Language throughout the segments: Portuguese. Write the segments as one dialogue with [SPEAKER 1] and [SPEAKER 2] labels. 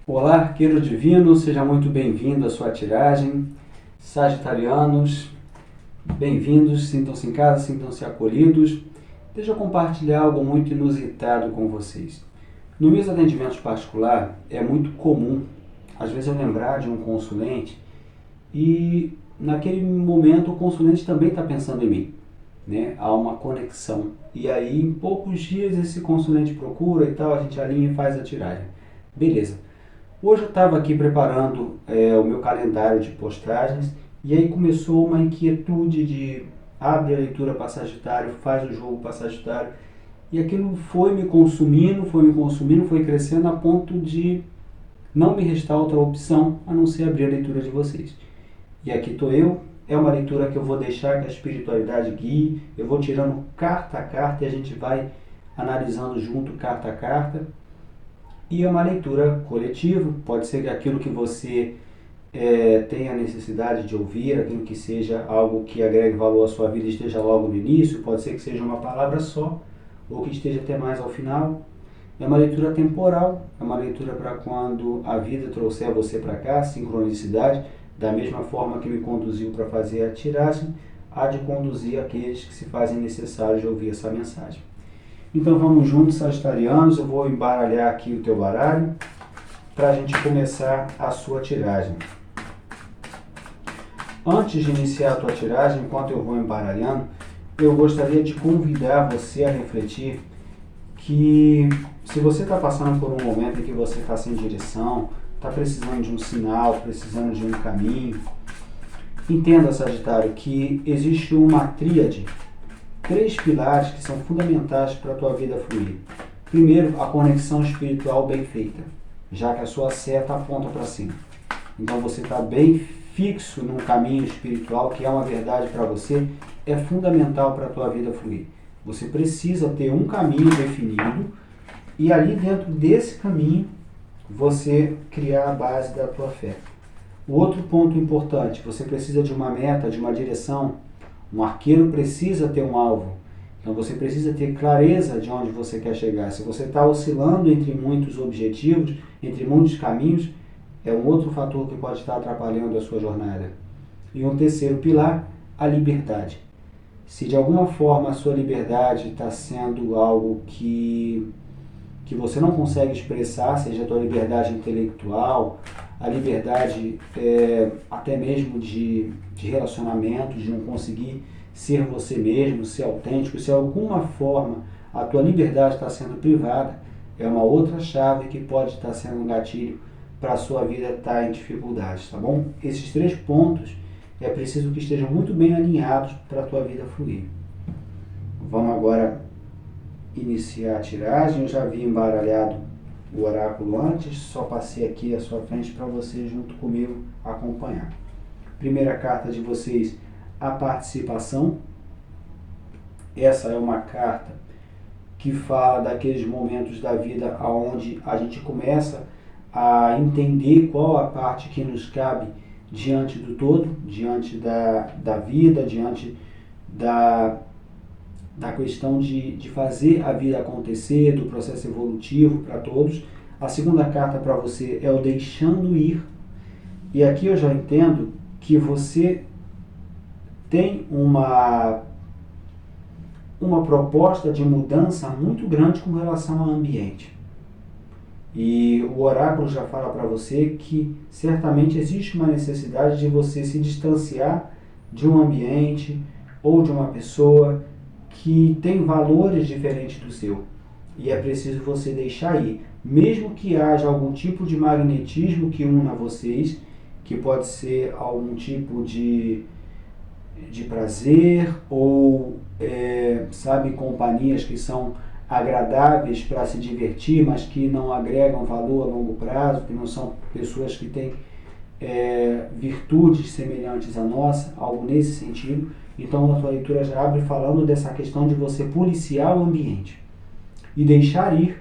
[SPEAKER 1] Olá, arqueiro divino, seja muito bem-vindo à sua tiragem. Sagitarianos, bem-vindos, sintam-se em casa, sintam-se acolhidos. Deixa eu compartilhar algo muito inusitado com vocês. No meus atendimentos particular, é muito comum, às vezes, eu lembrar de um consulente e, naquele momento, o consulente também está pensando em mim, né? Há uma conexão. E aí, em poucos dias, esse consulente procura e tal, a gente alinha e faz a tiragem. Beleza. Hoje eu estava aqui preparando o meu calendário de postagens e aí começou uma inquietude de abre a leitura para Sagitário, faz o jogo para Sagitário. E aquilo foi me consumindo, foi crescendo a ponto de não me restar outra opção a não ser abrir a leitura de vocês. E aqui estou eu, é uma leitura que eu vou deixar que a espiritualidade guie, eu vou tirando carta a carta e a gente vai analisando junto carta a carta. E é uma leitura coletiva, pode ser aquilo que você tenha necessidade de ouvir, aquilo que seja algo que agregue valor à sua vida esteja logo no início, pode ser que seja uma palavra só, ou que esteja até mais ao final. É uma leitura temporal, é uma leitura para quando a vida trouxer você para cá, sincronicidade, da mesma forma que me conduziu para fazer a tiragem, há de conduzir aqueles que se fazem necessários de ouvir essa mensagem. Então vamos juntos, sagitarianos, eu vou embaralhar aqui o teu baralho para a gente começar a sua tiragem. Antes de iniciar a tua tiragem, enquanto eu vou embaralhando, eu gostaria de convidar você a refletir que se você está passando por um momento em que você está sem direção, está precisando de um sinal, precisando de um caminho, entenda, Sagitário, que existe uma tríade, 3 pilares que são fundamentais para a tua vida fluir. Primeiro, a conexão espiritual bem feita, já que a sua seta aponta para cima. Então você está bem fixo num caminho espiritual que é uma verdade para você, é fundamental para a tua vida fluir. Você precisa ter um caminho definido e ali dentro desse caminho você criar a base da tua fé. O outro ponto importante, você precisa de uma meta, de uma direção. Um arqueiro precisa ter um alvo. Então você precisa ter clareza de onde você quer chegar. Se você está oscilando entre muitos objetivos, entre muitos caminhos, é um outro fator que pode estar atrapalhando a sua jornada. E um terceiro pilar, a liberdade. Se de alguma forma a sua liberdade está sendo algo que você não consegue expressar, seja a tua liberdade intelectual, a liberdade até mesmo de relacionamento, de não conseguir ser você mesmo, ser autêntico, se de alguma forma a tua liberdade está sendo privada, é uma outra chave que pode estar sendo um gatilho para a sua vida estar em dificuldades, tá bom? Esses 3 pontos é preciso que estejam muito bem alinhados para a tua vida fluir. Vamos agora iniciar a tiragem. Eu já havia embaralhado o oráculo antes, só passei aqui à sua frente para você junto comigo acompanhar. Primeira carta de vocês, a participação. Essa é uma carta que fala daqueles momentos da vida onde a gente começa a entender qual a parte que nos cabe diante do todo, diante da vida, diante da questão de fazer a vida acontecer, do processo evolutivo para todos. A segunda carta para você é o deixando ir. E aqui eu já entendo que você tem uma proposta de mudança muito grande com relação ao ambiente. E o oráculo já fala para você que certamente existe uma necessidade de você se distanciar de um ambiente ou de uma pessoa que tem valores diferentes do seu. E é preciso você deixar ir. Mesmo que haja algum tipo de magnetismo que una vocês, que pode ser algum tipo de prazer ou, companhias que são agradáveis para se divertir, mas que não agregam valor a longo prazo, que não são pessoas que têm virtudes semelhantes à nossa, algo nesse sentido. Então a tua leitura já abre falando dessa questão de você policiar o ambiente e deixar ir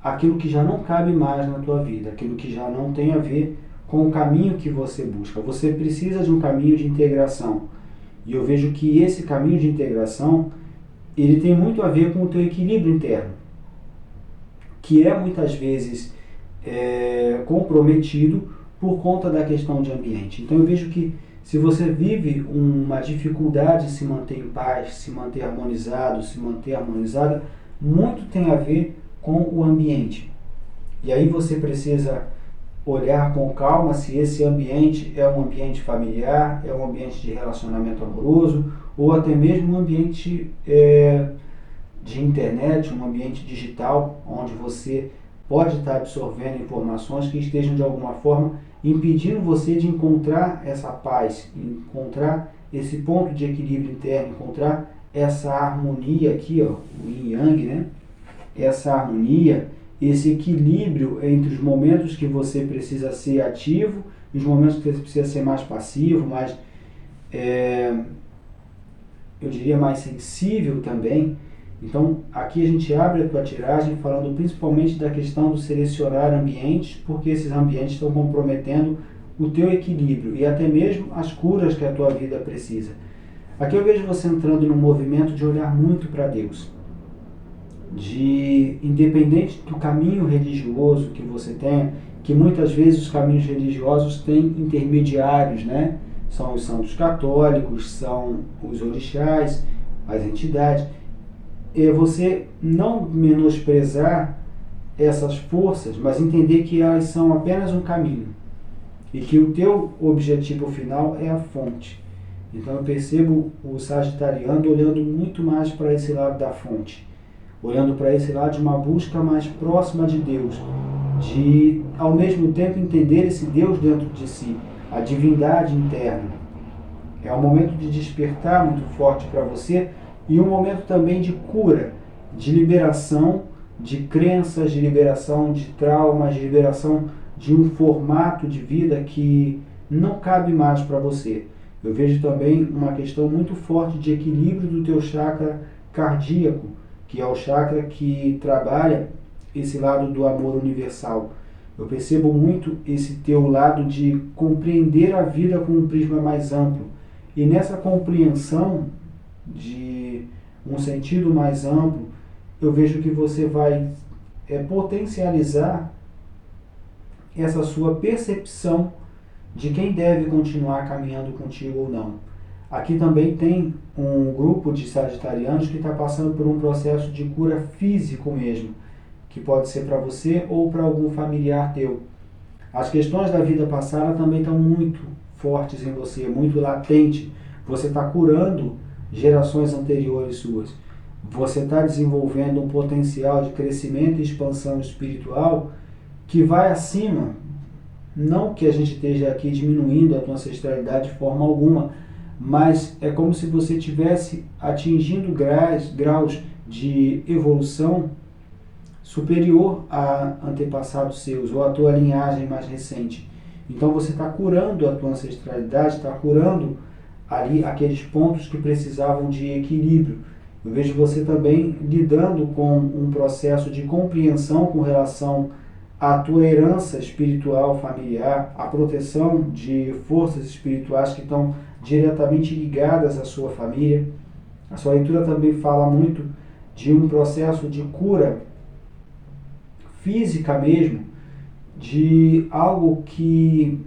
[SPEAKER 1] aquilo que já não cabe mais na tua vida, aquilo que já não tem a ver com o caminho que você busca. Você precisa de um caminho de integração. E eu vejo que esse caminho de integração, ele tem muito a ver com o teu equilíbrio interno, que é muitas vezes comprometido por conta da questão de ambiente. Então eu vejo que se você vive uma dificuldade de se manter em paz, se manter harmonizado, se manter harmonizada, muito tem a ver com o ambiente. E aí você precisa olhar com calma se esse ambiente é um ambiente familiar, é um ambiente de relacionamento amoroso, ou até mesmo um ambiente de internet, um ambiente digital, onde você pode estar absorvendo informações que estejam de alguma forma impedindo você de encontrar essa paz, encontrar esse ponto de equilíbrio interno, encontrar essa harmonia aqui, ó, o yin e yang, né? Essa harmonia, esse equilíbrio entre os momentos que você precisa ser ativo e os momentos que você precisa ser mais passivo, mais, eu diria, mais sensível também. Então, aqui a gente abre a tua tiragem falando principalmente da questão do selecionar ambientes, porque esses ambientes estão comprometendo o teu equilíbrio e até mesmo as curas que a tua vida precisa. Aqui eu vejo você entrando num movimento de olhar muito para Deus. Independente do caminho religioso que você tenha, que muitas vezes os caminhos religiosos têm intermediários, né? São os santos católicos, são os orixás, as entidades. Você não menosprezar essas forças, mas entender que elas são apenas um caminho e que o teu objetivo final é a fonte. Então eu percebo o sagitariano olhando muito mais para esse lado da fonte, olhando para esse lado de uma busca mais próxima de Deus, de ao mesmo tempo entender esse Deus dentro de si, a divindade interna. É um momento de despertar muito forte para você e um momento também de cura, de liberação de crenças, de liberação de traumas, de liberação de um formato de vida que não cabe mais para você. Eu vejo também uma questão muito forte de equilíbrio do teu chakra cardíaco, que é o chakra que trabalha esse lado do amor universal. Eu percebo muito esse teu lado de compreender a vida com um prisma mais amplo. E nessa compreensão de um sentido mais amplo, eu vejo que você vai potencializar essa sua percepção de quem deve continuar caminhando contigo ou não. Aqui também tem um grupo de sagitarianos que está passando por um processo de cura físico mesmo, que pode ser para você ou para algum familiar teu. As questões da vida passada também estão muito fortes em você, muito latente. Você está curando gerações anteriores suas. Você está desenvolvendo um potencial de crescimento e expansão espiritual que vai acima. Não que a gente esteja aqui diminuindo a tua ancestralidade de forma alguma, mas é como se você estivesse atingindo graus de evolução superior a antepassados seus ou a tua linhagem mais recente. Então você está curando a tua ancestralidade, está curando ali aqueles pontos que precisavam de equilíbrio. Eu vejo você também lidando com um processo de compreensão com relação à tua herança espiritual familiar, a proteção de forças espirituais que estão diretamente ligadas à sua família. A sua leitura também fala muito de um processo de cura física mesmo, de algo que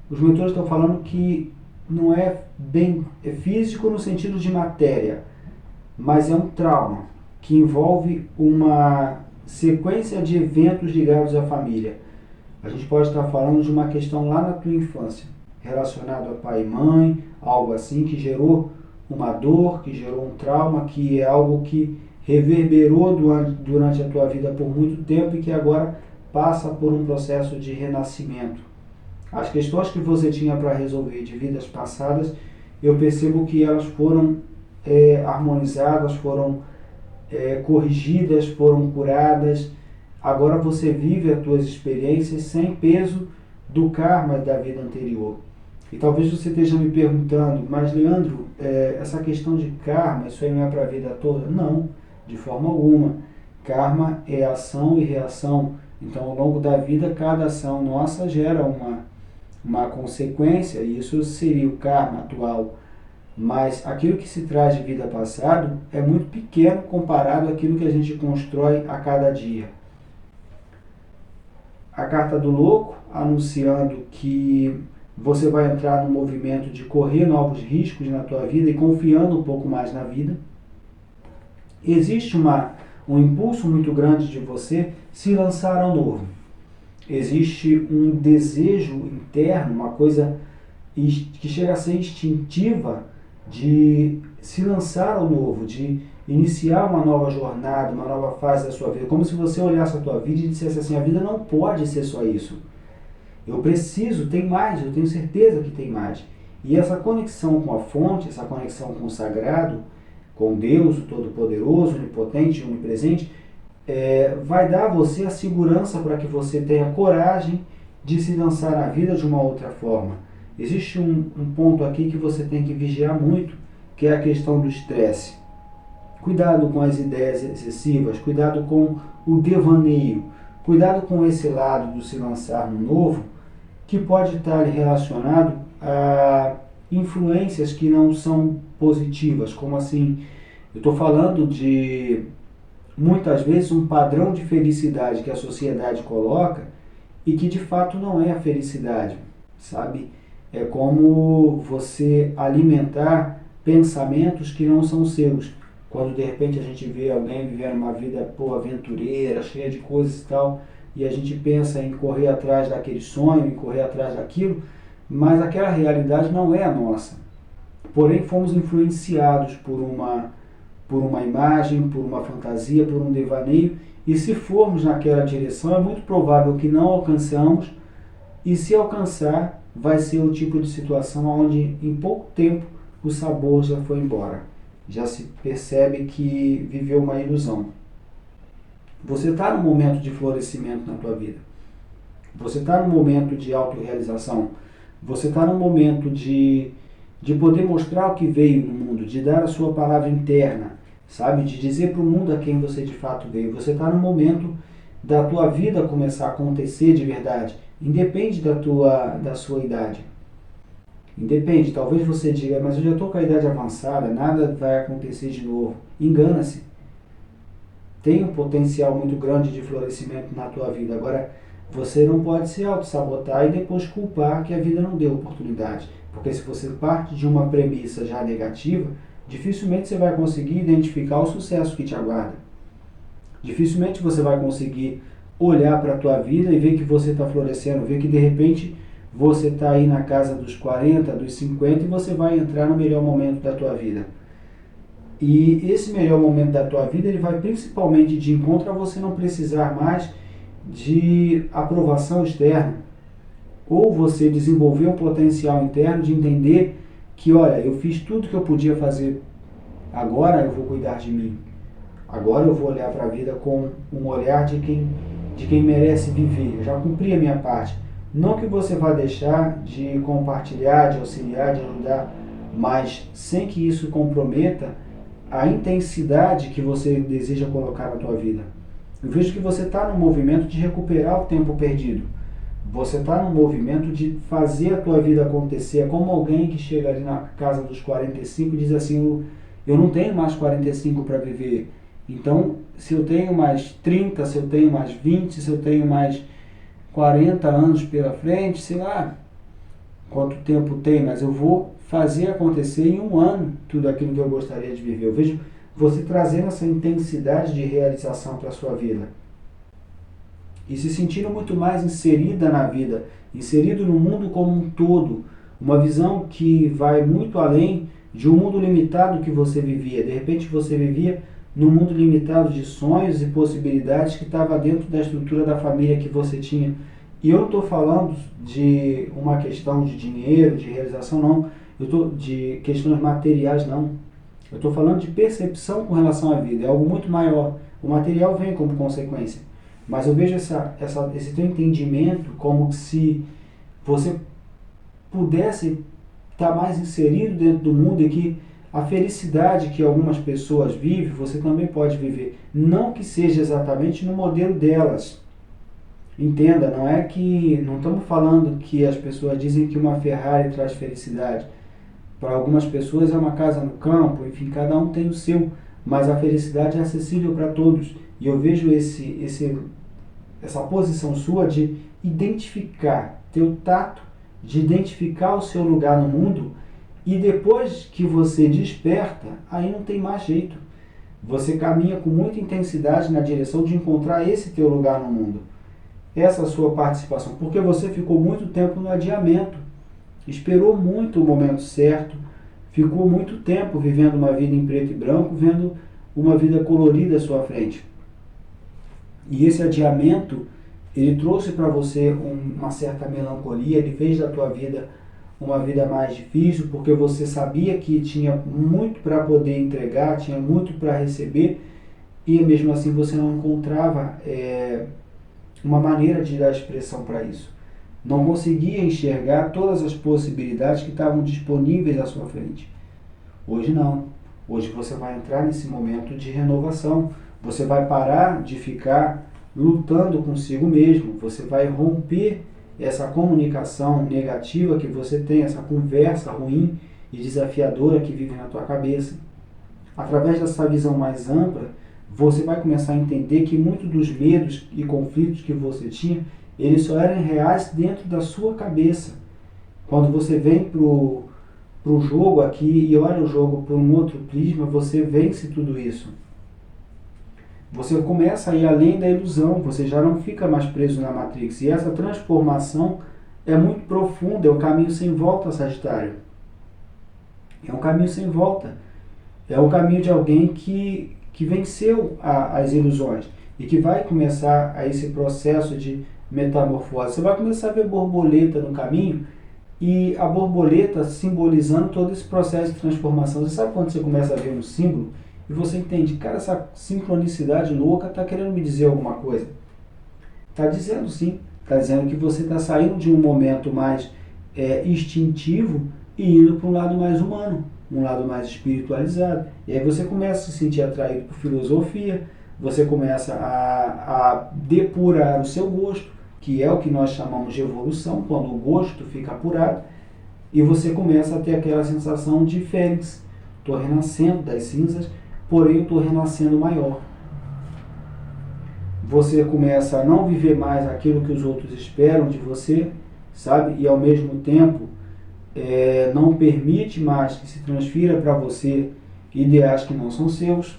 [SPEAKER 1] os mentores estão falando que não é bem físico no sentido de matéria, mas é um trauma que envolve uma sequência de eventos ligados à família. A gente pode estar falando de uma questão lá na tua infância, relacionado a pai e mãe, algo assim que gerou uma dor, que gerou um trauma, que é algo que reverberou durante a tua vida por muito tempo e que agora passa por um processo de renascimento. As questões que você tinha para resolver de vidas passadas, eu percebo que elas foram harmonizadas, foram corrigidas, foram curadas. Agora você vive as tuas experiências sem peso do karma da vida anterior. E talvez você esteja me perguntando, mas Leandro, essa questão de karma, isso aí não é para a vida toda? Não, de forma alguma. Karma é ação e reação. Então, ao longo da vida, cada ação nossa gera uma consequência, e isso seria o karma atual. Mas aquilo que se traz de vida passada é muito pequeno comparado àquilo que a gente constrói a cada dia. a carta do louco, anunciando que você vai entrar no movimento de correr novos riscos na tua vida e confiando um pouco mais na vida. Existe um impulso muito grande de você se lançar ao novo. Existe um desejo interno, uma coisa que chega a ser instintiva de se lançar ao novo, de iniciar uma nova jornada, uma nova fase da sua vida. Como se você olhasse a tua vida e dissesse assim, a vida não pode ser só isso. Eu preciso, tem mais, eu tenho certeza que tem mais. E essa conexão com a fonte, essa conexão com o sagrado, com Deus, o Todo-Poderoso, Onipotente, Onipresente, vai dar a você a segurança para que você tenha coragem de se lançar na vida de uma outra forma. Existe um ponto aqui que você tem que vigiar muito, que é a questão do estresse. Cuidado com as ideias excessivas, cuidado com o devaneio, cuidado com esse lado do se lançar no novo, que pode estar relacionado a influências que não são positivas. Como assim? Eu estou falando de, muitas vezes, um padrão de felicidade que a sociedade coloca e que de fato não é a felicidade, sabe? É como você alimentar pensamentos que não são seus. Quando de repente a gente vê alguém vivendo uma vida aventureira, cheia de coisas e tal, e a gente pensa em correr atrás daquele sonho, em correr atrás daquilo, mas aquela realidade não é a nossa. Porém, fomos influenciados por uma imagem, por uma fantasia, por um devaneio, e se formos naquela direção, é muito provável que não alcançamos, e se alcançar, vai ser o tipo de situação onde em pouco tempo o sabor já foi embora. Já se percebe que viveu uma ilusão. Você está num momento de florescimento na tua vida. Você está num momento de autorrealização. Você está num momento de poder mostrar o que veio no mundo, de dar a sua palavra interna, sabe? De dizer para o mundo a quem você de fato veio. Você está num momento da tua vida começar a acontecer de verdade. Independe da sua idade. Independe, talvez você diga, mas eu já estou com a idade avançada, nada vai acontecer de novo. Engana-se. Tem um potencial muito grande de florescimento na tua vida. Agora, você não pode se auto-sabotar e depois culpar que a vida não deu oportunidade. Porque se você parte de uma premissa já negativa, dificilmente você vai conseguir identificar o sucesso que te aguarda. Dificilmente você vai conseguir olhar para a tua vida e ver que você está florescendo, ver que de repente você está aí na casa dos 40, dos 50 e você vai entrar no melhor momento da tua vida. E esse melhor momento da tua vida, ele vai principalmente de encontro a você não precisar mais de aprovação externa. Ou você desenvolver um potencial interno de entender que, olha, eu fiz tudo que eu podia fazer, agora eu vou cuidar de mim. Agora eu vou olhar para a vida com um olhar de quem merece viver. Eu já cumpri a minha parte. Não que você vá deixar de compartilhar, de auxiliar, de ajudar, mas sem que isso comprometa a intensidade que você deseja colocar na tua vida. Eu vejo que você está no movimento de recuperar o tempo perdido. Você está no movimento de fazer a tua vida acontecer. É como alguém que chega ali na casa dos 45 e diz assim, eu não tenho mais 45 para viver. Então, se eu tenho mais 30, se eu tenho mais 20, se eu tenho mais 40 anos pela frente, sei lá quanto tempo tem, mas eu vou fazer acontecer em um ano tudo aquilo que eu gostaria de viver. Eu vejo você trazendo essa intensidade de realização para a sua vida. E se sentindo muito mais inserida na vida, inserido no mundo como um todo. Uma visão que vai muito além de um mundo limitado que você vivia. De repente você vivia num mundo limitado de sonhos e possibilidades que estava dentro da estrutura da família que você tinha. E eu não estou falando de uma questão de dinheiro, de realização, não. Eu estou de questões materiais, não. Eu estou falando de percepção com relação à vida. É algo muito maior. O material vem como consequência. Mas eu vejo esse teu entendimento como se você pudesse estar mais inserido dentro do mundo e que a felicidade que algumas pessoas vivem, você também pode viver. Não que seja exatamente no modelo delas. Entenda, não estamos falando que as pessoas dizem que uma Ferrari traz felicidade. Para algumas pessoas é uma casa no campo, enfim, cada um tem o seu. Mas a felicidade é acessível para todos. E eu vejo essa posição sua de identificar, ter o tato de identificar o seu lugar no mundo, e depois que você desperta, aí não tem mais jeito. Você caminha com muita intensidade na direção de encontrar esse teu lugar no mundo. Essa sua participação, porque você ficou muito tempo no adiamento, esperou muito o momento certo, ficou muito tempo vivendo uma vida em preto e branco, vendo uma vida colorida à sua frente. E esse adiamento, ele trouxe para você uma certa melancolia, ele fez da tua vida uma vida mais difícil, porque você sabia que tinha muito para poder entregar, tinha muito para receber, e mesmo assim você não encontrava uma maneira de dar expressão para isso. Não conseguia enxergar todas as possibilidades que estavam disponíveis à sua frente. Hoje não. Hoje você vai entrar nesse momento de renovação. Você vai parar de ficar lutando consigo mesmo. Você vai romper essa comunicação negativa que você tem, essa conversa ruim e desafiadora que vive na tua cabeça. Através dessa visão mais ampla, você vai começar a entender que muitos dos medos e conflitos que você tinha, eles só eram reais dentro da sua cabeça. Quando você vem pro jogo aqui e olha o jogo por um outro prisma, você vence tudo isso. Você começa a ir além da ilusão, você já não fica mais preso na Matrix. E essa transformação é muito profunda, é um caminho sem volta, Sagitário. É um caminho sem volta. É o caminho de alguém que venceu as ilusões e que vai começar a esse processo de metamorfose. Você vai começar a ver borboleta no caminho, e a borboleta simbolizando todo esse processo de transformação. Você sabe quando você começa a ver um símbolo e você entende, cara, essa sincronicidade louca está querendo me dizer alguma coisa? Está dizendo sim, está dizendo que você está saindo de um momento mais instintivo e indo para um lado mais humano, um lado mais espiritualizado. E aí você começa a se sentir atraído por filosofia, você começa a depurar o seu gosto, que é o que nós chamamos de evolução, quando o gosto fica apurado, e você começa a ter aquela sensação de fênix. Estou renascendo das cinzas, porém estou renascendo maior. Você começa a não viver mais aquilo que os outros esperam de você, sabe? E ao mesmo tempo não permite mais que se transfira para você ideais que não são seus.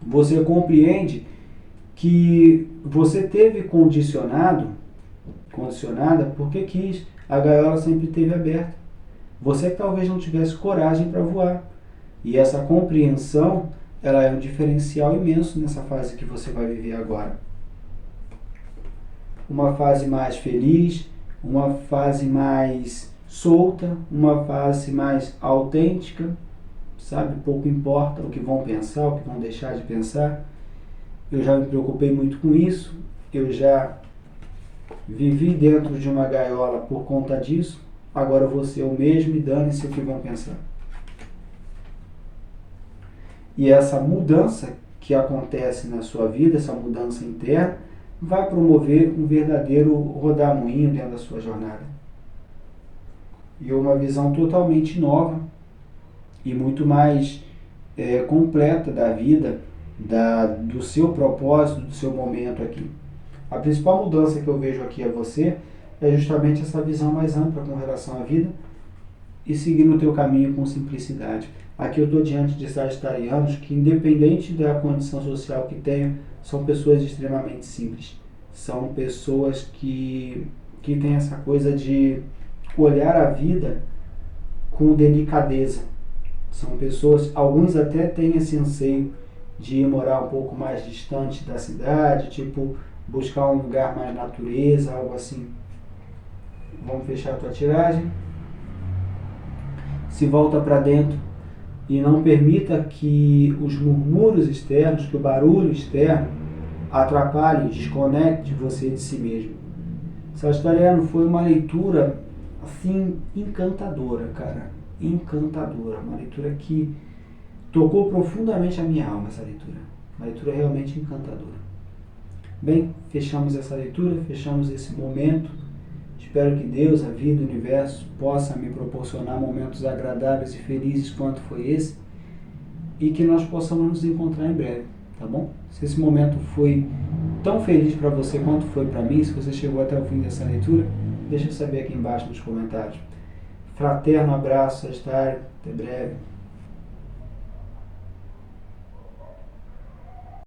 [SPEAKER 1] Você compreende que você teve condicionada porque quis. A gaiola sempre esteve aberta. Você que talvez não tivesse coragem para voar. E essa compreensão, ela é um diferencial imenso nessa fase que você vai viver agora. Uma fase mais feliz, uma fase mais solta, uma fase mais autêntica, sabe? Pouco importa o que vão pensar, o que vão deixar de pensar. Eu já me preocupei muito com isso, eu já vivi dentro de uma gaiola por conta disso, agora eu vou ser eu mesmo e dane-se o que vão pensar. E essa mudança que acontece na sua vida, essa mudança interna, vai promover um verdadeiro rodamuinho dentro da sua jornada. E uma visão totalmente nova e muito mais completa da vida, do seu propósito, do seu momento aqui. A principal mudança que eu vejo aqui a você é justamente essa visão mais ampla com relação à vida e seguir no teu caminho com simplicidade. Aqui eu estou diante de sagitarianos que, independente da condição social que tenham, são pessoas extremamente simples. São pessoas que têm essa coisa de olhar a vida com delicadeza. São pessoas, alguns até têm esse anseio de ir morar um pouco mais distante da cidade, tipo, buscar um lugar mais natureza, algo assim. Vamos fechar a tua tiragem. Se volta para dentro e não permita que os murmúrios externos, que o barulho externo atrapalhe, desconecte você de si mesmo. Sagitariano, foi uma leitura assim encantadora, cara. Encantadora. Uma leitura que tocou profundamente a minha alma, essa leitura. Uma leitura realmente encantadora. Bem, fechamos essa leitura, fechamos esse momento. Espero que Deus, a vida, o universo possa me proporcionar momentos agradáveis e felizes quanto foi esse, e que nós possamos nos encontrar em breve, tá bom? Se esse momento foi tão feliz para você quanto foi para mim. Se você chegou até o fim dessa leitura, deixa eu saber aqui embaixo nos comentários. Fraterno abraço, Sagitário. Até breve.